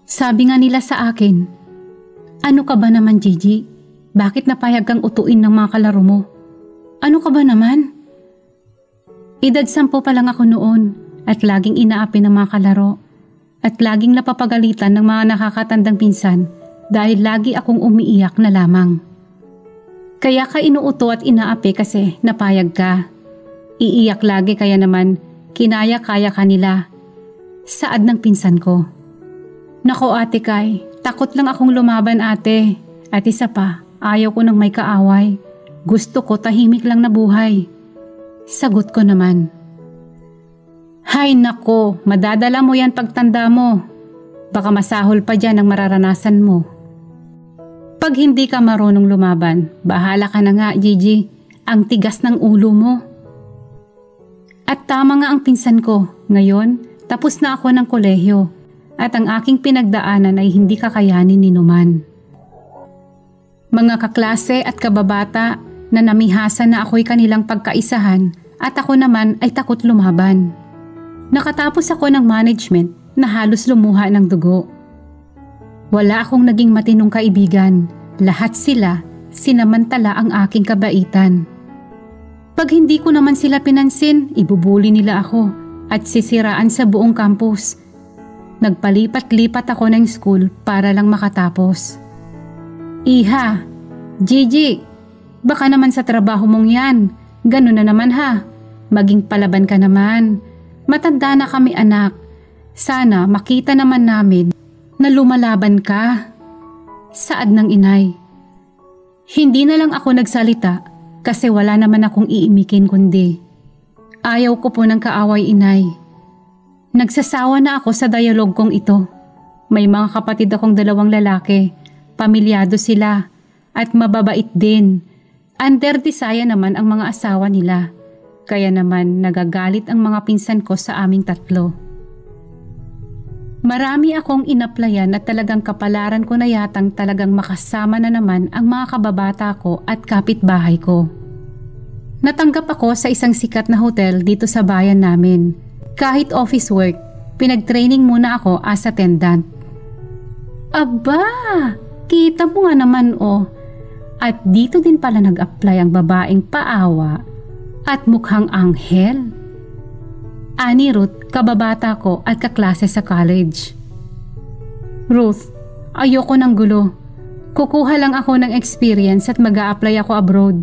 Sabi nga nila sa akin, "Ano ka ba naman, Gigi? Bakit napayag kang utuin ng mga kalaro mo? Ano ka ba naman?" Edad 10 pa lang ako noon at laging inaapi ng mga kalaro at laging napapagalitan ng mga nakakatandang pinsan dahil lagi akong umiiyak na lamang. Kaya ka inuuto at inaapi kasi napayag ka. Iiyak lagi kaya naman kinaya-kaya ka nila. Saad ng pinsan ko. "Nako Ate Kai, takot lang akong lumaban ate. At isa pa, ayaw ko ng may kaaway. Gusto ko tahimik lang na buhay." Sagot ko naman. "Hay nako, madadala mo yan pagtanda mo. Baka masahol pa dyan ang mararanasan mo. Pag hindi ka marunong lumaban, bahala ka na nga, Gigi. Ang tigas ng ulo mo." At tama nga ang pinsan ko. Ngayon, tapos na ako ng kolehiyo at ang aking pinagdaanan ay hindi kakayanin ni Numan. Mga kaklase at kababata na namihasa na ako'y kanilang pagkaisahan at ako naman ay takot lumaban. Nakatapos ako ng management na halos lumuha ng dugo. Wala akong naging matinong kaibigan. Lahat sila sinamantala ang aking kabaitan. Pag hindi ko naman sila pinansin, ibubuli nila ako at sisiraan sa buong campus. Nagpalipat-lipat ako ng school para lang makatapos. "Iha, Gigi, baka naman sa trabaho mong yan. Ganun na naman ha. Maging palaban ka naman. Matanda na kami anak. Sana makita naman namin na lumalaban ka." Saad ng inay. Hindi na lang ako nagsalita kasi wala naman akong iimikin kundi, "Ayaw ko po ng kaaway, inay." Nagsasawa na ako sa dialog kong ito. May mga kapatid akong 2 lalaki. Pamilyado sila at mababait din. Under-desaya naman ang mga asawa nila. Kaya naman nagagalit ang mga pinsan ko sa aming 3. Marami akong inaplayan at talagang kapalaran ko na yatang talagang makasama na naman ang mga kababata ko at kapitbahay ko. Natanggap ako sa isang sikat na hotel dito sa bayan namin. Kahit office work, pinag-training muna ako as attendant. Aba, kita mo nga naman oh. At dito din pala nag-apply ang babaeng paawa at mukhang anghel. Ani Ruth, kababata ko at kaklase sa college. "Ruth, ayoko ng gulo. Kukuha lang ako ng experience at mag-a-apply ako abroad.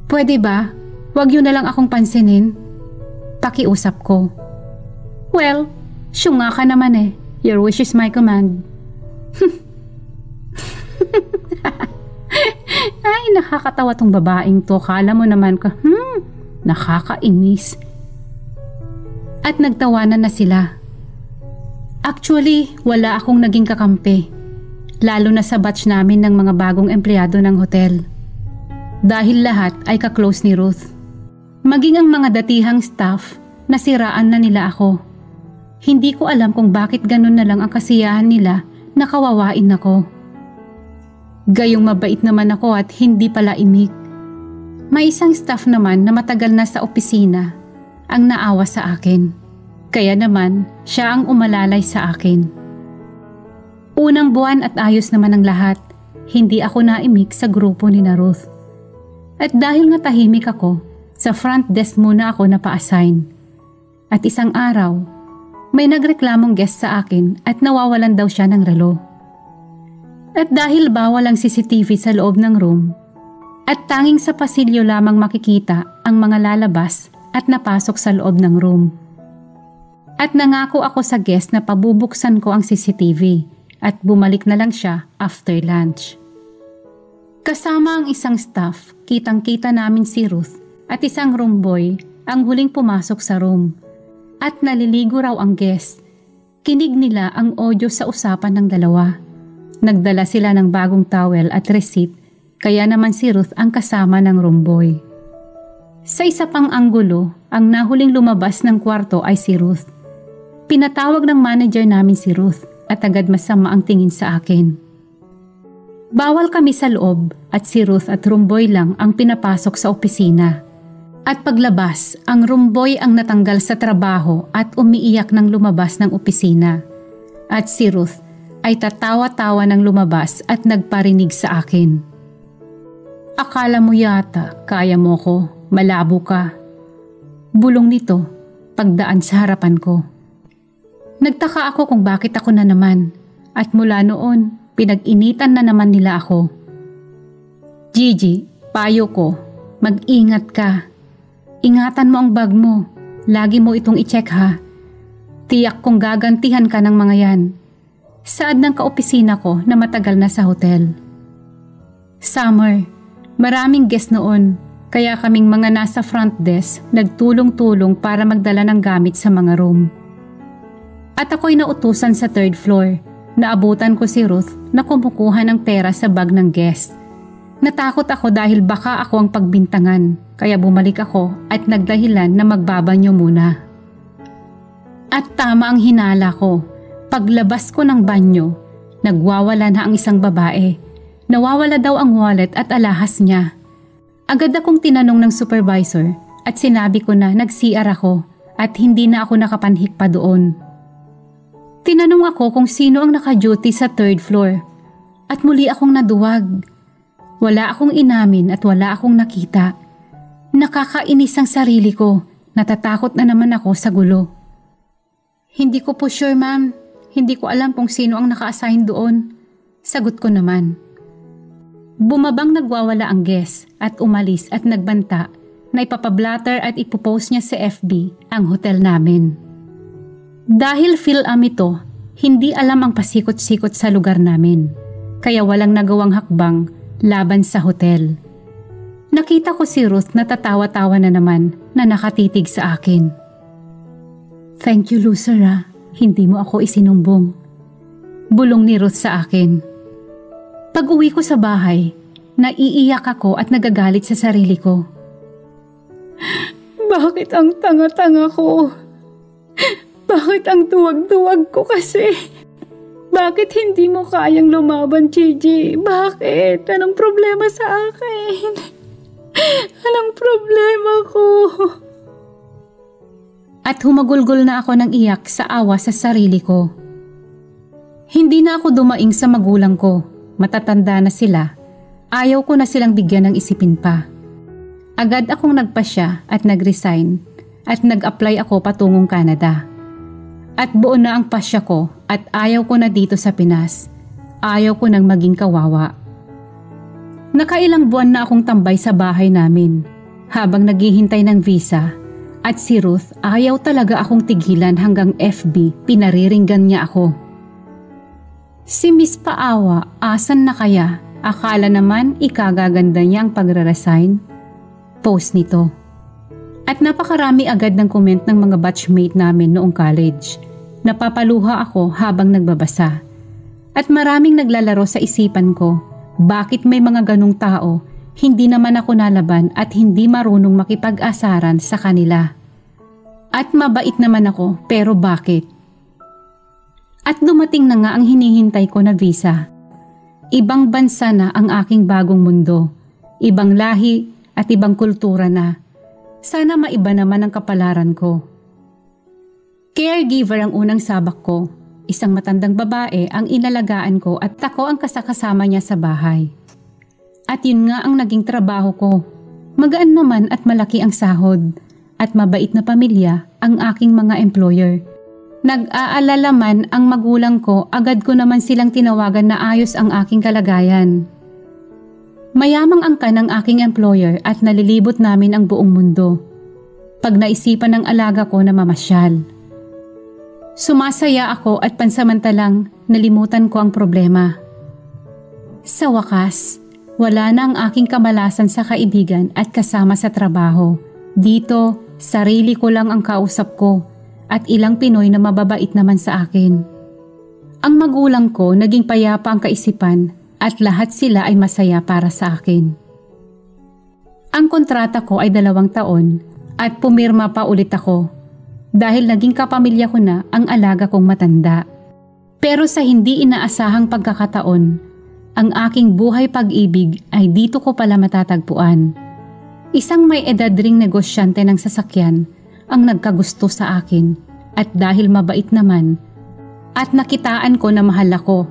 Pwede ba? Huwag yun na lang akong pansinin." Pakiusap ko. "Well, syunga ka naman eh. Your wish is my command." Ay, nakakatawa tong babaeng to. Kala mo naman ka, nakakainis. At nagtawanan na sila. Actually, wala akong naging kakampi. Lalo na sa batch namin ng mga bagong empleyado ng hotel. Dahil lahat ay ka-close ni Ruth. Maging ang mga datihang staff, nasiraan na nila ako. Hindi ko alam kung bakit ganun na lang ang kasiyahan nila na kawawain ako. Gayong mabait naman ako at hindi pala imik. May isang staff naman na matagal na sa opisina ang naawa sa akin. Kaya naman, siya ang umalalay sa akin. Unang buwan at ayos naman ang lahat. Hindi ako naimik sa grupo ni na Ruth. At dahil nga tahimik ako, sa front desk muna ako napa-assign. At isang araw, may nagreklamong guest sa akin at nawawalan daw siya ng relo. At dahil bawal ang CCTV sa loob ng room, at tanging sa pasilyo lamang makikita ang mga lalabas at napasok sa loob ng room. At nangako ako sa guest na pabubuksan ko ang CCTV at bumalik na lang siya after lunch. Kasama ang isang staff, kitang-kita namin si Ruth at isang room boy ang huling pumasok sa room. At naliligo raw ang guest. Kinig nila ang audio sa usapan ng dalawa. Nagdala sila ng bagong towel at receipt, kaya naman si Ruth ang kasama ng room boy. Sa isa pang anggulo, ang nahuling lumabas ng kwarto ay si Ruth. Pinatawag ng manager namin si Ruth at agad masama ang tingin sa akin. Bawal kami sa loob at si Ruth at room boy lang ang pinapasok sa opisina. At paglabas, ang room boy ang natanggal sa trabaho at umiiyak ng lumabas ng opisina. At si Ruth, ay tatawa-tawa ng lumabas at nagparinig sa akin. Akala mo yata kaya mo ko, malabo ka. Bulong nito pagdaan sa harapan ko. Nagtaka ako kung bakit ako na naman at mula noon pinag-initan na naman nila ako. Gigi, payo ko, mag-ingat ka. Ingatan mo ang bag mo, lagi mo itong i-check ha. Tiyak kong gagantihan ka ng mga yan. Saad ng kaopisina ko na matagal na sa hotel. Summer, maraming guest noon, kaya kaming mga nasa front desk nagtulong-tulong para magdala ng gamit sa mga room. At ako'y nautusan sa 3rd floor, naabutan ko si Ruth na kumukuha ng pera sa bag ng guest. Natakot ako dahil baka ako ang pagbintangan, kaya bumalik ako at nagdahilan na magbabanyo muna. At tama ang hinala ko. Paglabas ko ng banyo, nagwawala na ang isang babae. Nawawala daw ang wallet at alahas niya. Agad akong tinanong ng supervisor at sinabi ko na nag-CR ako at hindi na ako nakapanhik pa doon. Tinanong ako kung sino ang naka-duty sa 3rd floor at muli akong naduwag. Wala akong inamin at wala akong nakita. Nakakainis ang sarili ko, natatakot na naman ako sa gulo. Hindi ko po sure ma'am. Hindi ko alam kung sino ang naka-assign doon. Sagot ko naman. Bumabang nagwawala ang guest at umalis at nagbanta na ipapablatter at ipopost niya sa FB ang hotel namin. Dahil PhilAm ito, hindi alam ang pasikot-sikot sa lugar namin. Kaya walang nagawang hakbang laban sa hotel. Nakita ko si Ruth na tatawa-tawa na naman na nakatitig sa akin. Thank you, loser. Hindi mo ako isinumbong. Bulong ni Ruth sa akin. Pag-uwi ko sa bahay, naiiyak ako at nagagalit sa sarili ko. Bakit ang tanga-tanga ko? Bakit ang duwag-duwag ko kasi? Bakit hindi mo kayang lumaban, Gigi? Bakit? Anong problema sa akin? Anong problema ko? At humagulgol na ako ng iyak sa awa sa sarili ko. Hindi na ako dumaing sa magulang ko. Matatanda na sila. Ayaw ko na silang bigyan ng isipin pa. Agad akong nagpasya at nag-resign at nag-apply ako patungong Canada. At buo na ang pasya ko at ayaw ko na dito sa Pinas. Ayaw ko nang maging kawawa. Nakailang buwan na akong tambay sa bahay namin habang naghihintay ng visa. At si Ruth ayaw talaga akong tigilan hanggang FB pinariringgan niya ako. Si Miss Paawa, asan na kaya? Akala naman ikagaganda niya ang pagre-resign. Post nito. At napakarami agad ng comment ng mga batchmate namin noong college. Napapaluha ako habang nagbabasa. At maraming naglalaro sa isipan ko, bakit may mga ganong tao? Hindi naman ako nalaban at hindi marunong makipag-asaran sa kanila. At mabait naman ako, pero bakit? At dumating na nga ang hinihintay ko na visa. Ibang bansa na ang aking bagong mundo. Ibang lahi at ibang kultura na. Sana maiba naman ang kapalaran ko. Caregiver ang unang sabak ko. Isang matandang babae ang inalagaan ko at ako ang kasakasama niya sa bahay. At yun nga ang naging trabaho ko. Magaan naman at malaki ang sahod. At mabait na pamilya ang aking mga employer. Nag-aalala man ang magulang ko, agad ko naman silang tinawagan na ayos ang aking kalagayan. Mayamang angkan ng aking employer at nalilibot namin ang buong mundo. Pag naisipan ng alaga ko na mamasyal. Sumasaya ako at pansamantalang nalimutan ko ang problema. Sa wakas, wala na ang aking kamalasan sa kaibigan at kasama sa trabaho. Dito, sarili ko lang ang kausap ko at ilang Pinoy na mababait naman sa akin. Ang magulang ko naging payapa ang kaisipan at lahat sila ay masaya para sa akin. Ang kontrata ko ay 2 taon at pumirma pa ulit ako dahil naging kapamilya ko na ang alaga kong matanda. Pero sa hindi inaasahang pagkakataon, ang aking buhay pag-ibig ay dito ko pala matatagpuan. Isang may edad ring negosyante ng sasakyan ang nagkagusto sa akin at dahil mabait naman, At nakitaan ko na mahal ako.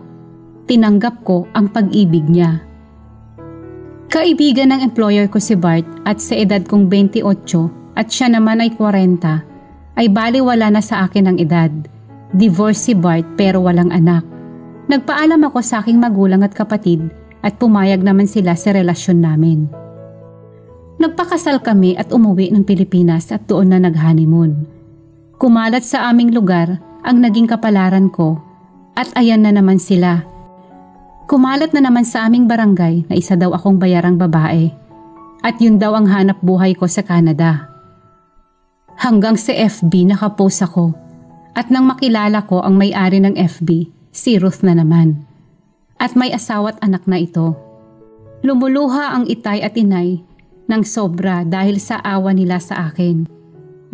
Tinanggap ko ang pag-ibig niya. Kaibigan ng employer ko si Bart at sa edad kong 28 at siya naman ay 40, ay baliwala na sa akin ang edad. Divorce si Bart pero walang anak. Nagpaalam ako sa aking magulang at kapatid at pumayag naman sila sa relasyon namin. Nagpakasal kami at umuwi ng Pilipinas at doon na nag-honeymoon. Kumalat sa aming lugar ang naging kapalaran ko at ayan na naman sila. Kumalat na naman sa aming barangay na isa daw akong bayarang babae at yun daw ang hanap buhay ko sa Canada. Hanggang sa FB nakapost ako at nang makilala ko ang may-ari ng FB, si Ruth na naman. At may asawa at anak na ito. Lumuluha ang itay at inay ng sobra dahil sa awa nila sa akin.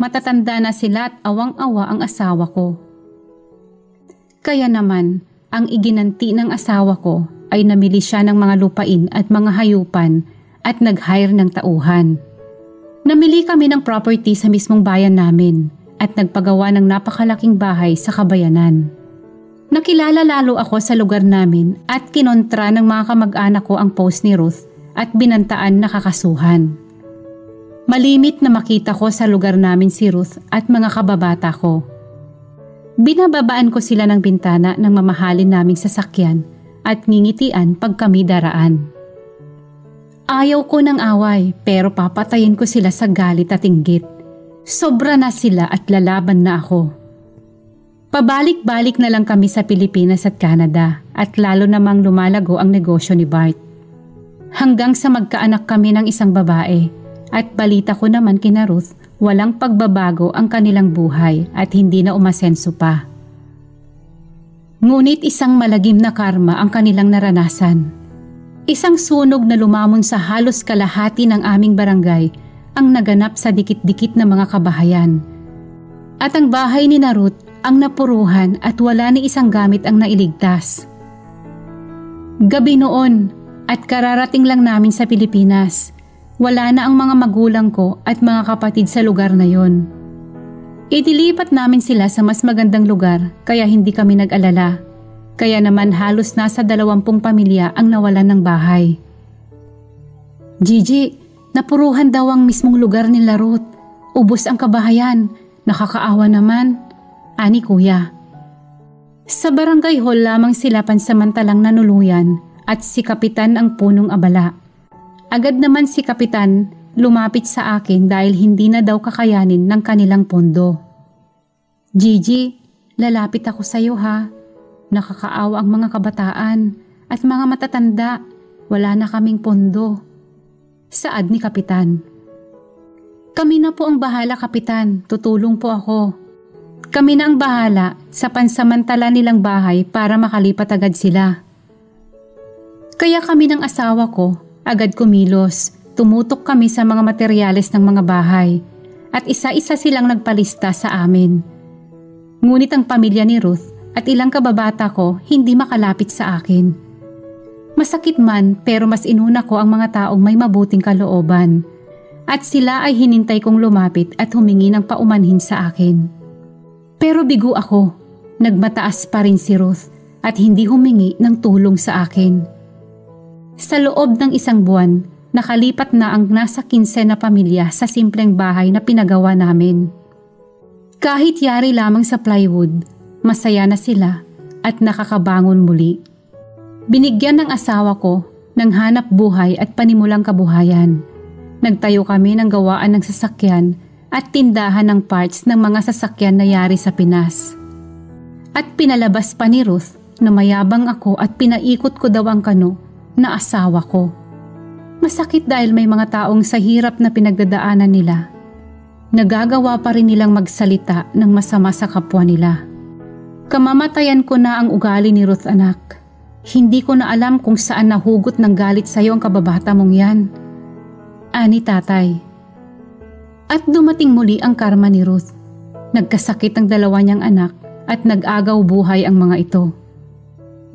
Matatanda na sila at awang-awa ang asawa ko. Kaya naman, ang iginanti ng asawa ko ay namili siya ng mga lupain at mga hayupan at nag-hire ng tauhan. Namili kami ng property sa mismong bayan namin at nagpagawa ng napakalaking bahay sa kabayanan. Nakilala lalo ako sa lugar namin at kinontra ng mga kamag-anak ko ang post ni Ruth at binantaan na kakasuhan. Malimit na makita ko sa lugar namin si Ruth at mga kababata ko. Binababaan ko sila ng bintana ng mamahalin naming sasakyan at ngingitian pag kami daraan. Ayaw ko ng away pero papatayin ko sila sa galit at inggit. Sobra na sila at lalaban na ako. Pabalik-balik na lang kami sa Pilipinas at Canada at lalo namang lumalago ang negosyo ni Bart. Hanggang sa magkaanak kami ng isang babae at balita ko naman kina Ruth, walang pagbabago ang kanilang buhay at hindi na umasenso pa. Ngunit isang malagim na karma ang kanilang naranasan. Isang sunog na lumamon sa halos kalahati ng aming barangay ang naganap sa dikit-dikit na mga kabahayan. At ang bahay ni Ruth ang napuruhan at wala ni isang gamit ang nailigtas. Gabi noon at kararating lang namin sa Pilipinas. Wala na ang mga magulang ko at mga kapatid sa lugar na yon. Idilipat namin sila sa mas magandang lugar kaya hindi kami nag-alala. Kaya naman halos nasa 20 pamilya ang nawalan ng bahay. Gigi, napuruhan daw ang mismong lugar ni Ruth. Ubos ang kabahayan. Nakakaawa naman. Ani kuya. Sa barangay hall lamang sila pansamantalang nanuluyan at si Kapitan ang punong abala. Agad naman si Kapitan lumapit sa akin dahil hindi na daw kakayanin ng kanilang pondo. Gigi, lalapit ako sa iyo ha. Nakakaawa ang mga kabataan at mga matatanda. Wala na kaming pondo. Saad ni Kapitan. Kami na po ang bahala, Kapitan. Tutulong po ako. Kami na ang bahala sa pansamantala nilang bahay para makalipat agad sila. Kaya kami ng asawa ko agad kumilos, tumutok kami sa mga materyales ng mga bahay at isa-isa silang nagpalista sa amin. Ngunit ang pamilya ni Ruth at ilang kababata ko hindi makalapit sa akin. Masakit man pero mas inuna ko ang mga taong may mabuting kalooban at sila ay hinintay kong lumapit at humingi ng paumanhin sa akin. Pero bigo ako, nagmataas pa rin si Ruth at hindi humingi ng tulong sa akin. Sa loob ng isang buwan, nakalipat na ang nasa 15 na pamilya sa simpleng bahay na pinagawa namin. Kahit yari lamang sa plywood, masaya na sila at nakakabangon muli. Binigyan ng asawa ko ng hanap buhay at panimulang kabuhayan. Nagtayo kami ng gawaan ng sasakyan at tindahan ng parts ng mga sasakyan na yari sa Pinas. At pinalabas pa ni Ruth na mayabang ako at pinaikot ko daw ang kano na asawa ko. Masakit dahil may mga taong sa hirap na pinagdadaanan nila. Nagagawa pa rin nilang magsalita ng masama sa kapwa nila. Kamamatayan ko na ang ugali ni Ruth, anak. Hindi ko na alam kung saan nahugot ng galit sa iyo ang kababata mong yan. Ani tatay. At dumating muli ang karma ni Ruth. Nagkasakit ang dalawa niyang anak at nag-agaw buhay ang mga ito.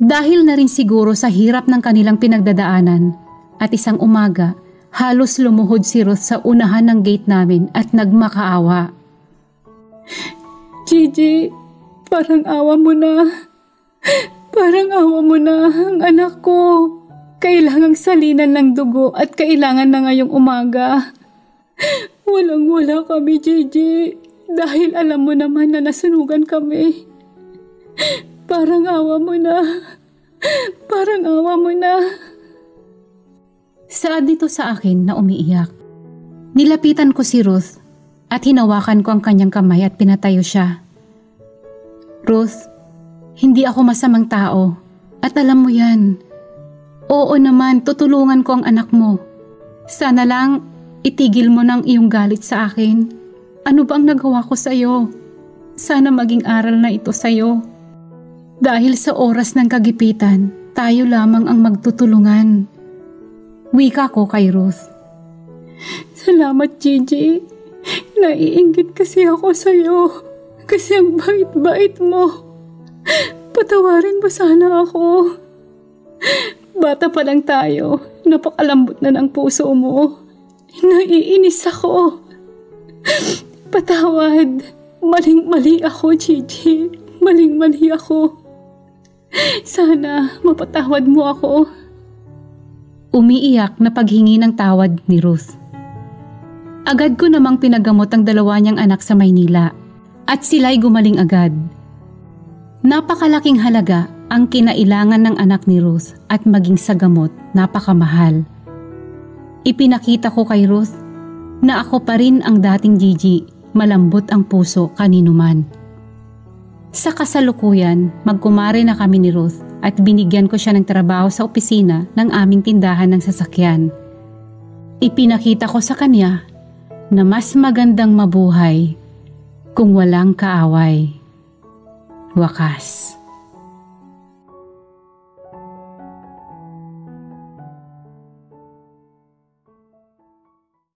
Dahil na rin siguro sa hirap ng kanilang pinagdadaanan at isang umaga, halos lumuhod si Ruth sa unahan ng gate namin at nagmakaawa. Gigi, Parang awa mo na. Parang awa mo na ang anak ko. Kailangang salinan ng dugo at kailangan na ngayong umaga. Walang-wala kami, Gigi. Dahil alam mo naman na nasunugan kami. Parang awa mo na. Parang awa mo na. Saad nito sa akin na umiiyak. Nilapitan ko si Ruth at hinawakan ko ang kanyang kamay at pinatayo siya. Ruth, hindi ako masamang tao at alam mo yan. Oo naman, tutulungan ko ang anak mo. Sana lang itigil mo ng iyong galit sa akin. Ano ba ang nagawa ko sa iyo? Sana maging aral na ito sa iyo. Dahil sa oras ng kagipitan, tayo lamang ang magtutulungan. Wika ko kay Ruth. Salamat, Gigi. Naiinggit kasi ako sa iyo. Kasi ang bait-bait mo. Patawarin mo sana ako. Bata pa lang tayo, napakalambot na ng puso mo. Naiinis ako. Patawad. Maling-mali ako, Gigi. Maling-mali ako. Sana mapatawad mo ako. Umiiyak na paghingi ng tawad ni Ruth. Agad ko namang pinagamot ang dalawa niyang anak sa Maynila at sila'y gumaling agad. Napakalaking halaga ang kinailangan ng anak ni Ruth at maging sa gamot napakamahal. Ipinakita ko kay Ruth na ako pa rin ang dating Gigi, malambot ang puso kanino man. Sa kasalukuyan, magkumare na kami ni Ruth at binigyan ko siya ng trabaho sa opisina ng aming tindahan ng sasakyan. Ipinakita ko sa kanya na mas magandang mabuhay kung walang kaaway. Wakas.